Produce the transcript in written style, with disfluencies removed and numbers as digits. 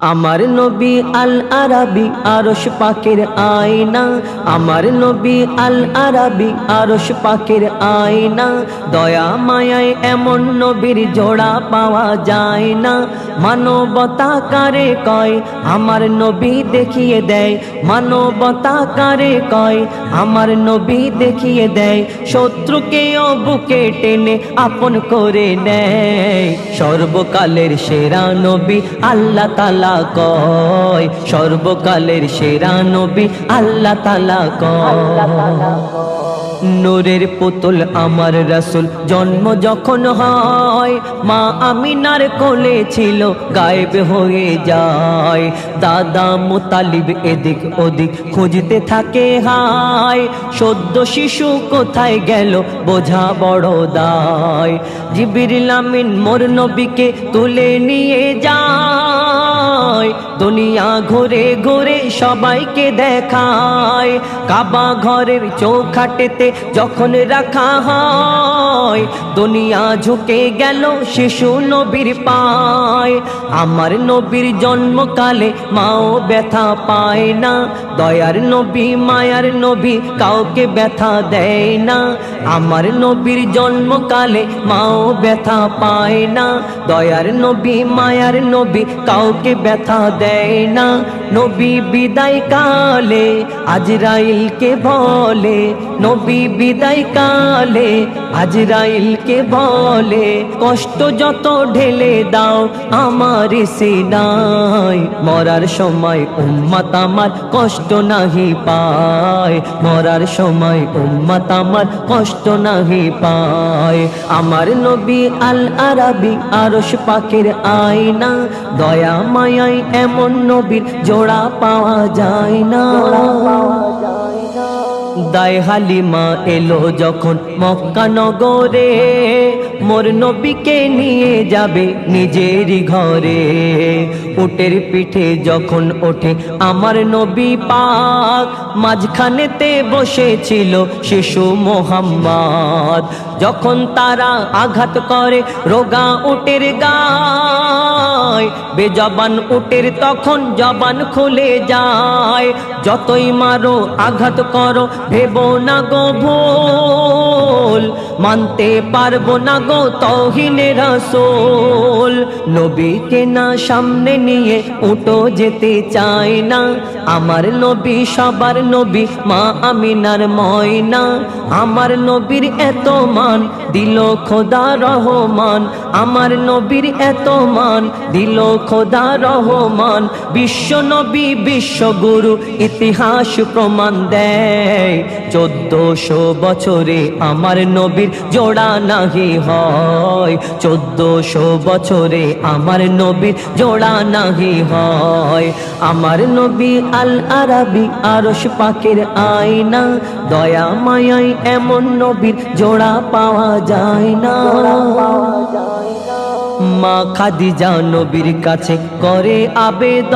আমার নবী আল আরাবী আরশ পাকের আয়না, আমার নবী আল আরাবী আরশ পাকের আয়না। দয়া মায়ায় এমন নবীর জোড়া পাওয়া যায় না। মানবতা কারে কয় আমার নবী দেখিয়ে দেয়, মানবতা কারে কয় আমার নবী দেখিয়ে দেয়। শত্রুকেও বুকে টেনে আপন করে নেয়। সর্বকালের সেরা নবী আল্লাহ তাআলা কয়, সর্বকালের সেরা নবী আল্লাহ তাআলা কয়। নূরের পুতুল আমার রাসূল জন্ম যখন হয়, মা আমিনার কোলে ছিল গায়েব হয়ে যায়। দাদা মুতালিব এদিক ওদিক খুঁজতে থাকে হায়, সদ্য শিশু কোথায় গেল বোঝা বড় দায়। জিবরিল আমিন মোর নবীকে তুলে নিয়ে যায়, দুনিয়া ঘুরে ঘুরে সবাইকে দেখায়। কাবা ঘরের চৌখাটেতে যখন রাখা হয়, দুনিয়া ঝুঁকে গেল শিশু নবীর পায়। আমার নবীর জন্মকালে মাও ব্যথা পায় না, দয়ার নবী মায়ার নবী কাউকে ব্যথা দেয় না। আমার নবীর জন্মকালে মাও ব্যথা পায় না, দয়ার নবী মায়ার নবী কাউকে ব্যথা দেয় না। নবী বিদায় কালে আজরাইলকে বলে, নবী বিদায় কালে আজরাইলকে বলে, কষ্ট যত ঢেলে দাও আমার সিনায়। মরার সময় উম্মত আমার কষ্ট নাহি পায়, মরার সময় উম্মত আমার কষ্ট নাহি পায়। আমার নবী আল আরাবী আরশ পাকের আয়না, দয়া মায়ায় এমন নবীর জোড়া পাওয়া যায় না। দায় হালিমা এলো যখন মক্কা নগরে, মোর নবীকে নিয়ে যাবে নিজেরই ঘরে। উটের পিঠে যখন ওঠে আমার নবী পাক, মাঝখানেতে বসেছিল শিশু মোহাম্মদ। যখন তারা আঘাত করে রোগা উটের গায়, বেজবান উটের তখন জবান খুলে যায়। যতই মারো আঘাত করো ভেবো না গো ভুল, মানতে পারবো না গো তৌহিনে রাসূল। নবীকে না সামনে নিয়ে উঠো যেতে চায় না, আমার নবী সবার নবী মা আমিনার ময়না। আমার নবীর এত মান দিল খোদা রহমান, আমার নবীর এত মান দিল খোদা রহমান। বিশ্ব নবী বিশ্বগুরু ইতিহাস প্রমাণ দেয়, 1400 বছরে আমার নবীর জোড়া নাহি হয়, 1400 বছরে আমার নবীর জোড়া নাহি হয়। আমার নবী আল আরাবী আরশ পাকের আয়না, দয়া মায়ায় এমন নবীর জোড়া পাওয়া যায় না। মা খাদিজা নবীর কাছে করে আবেদন,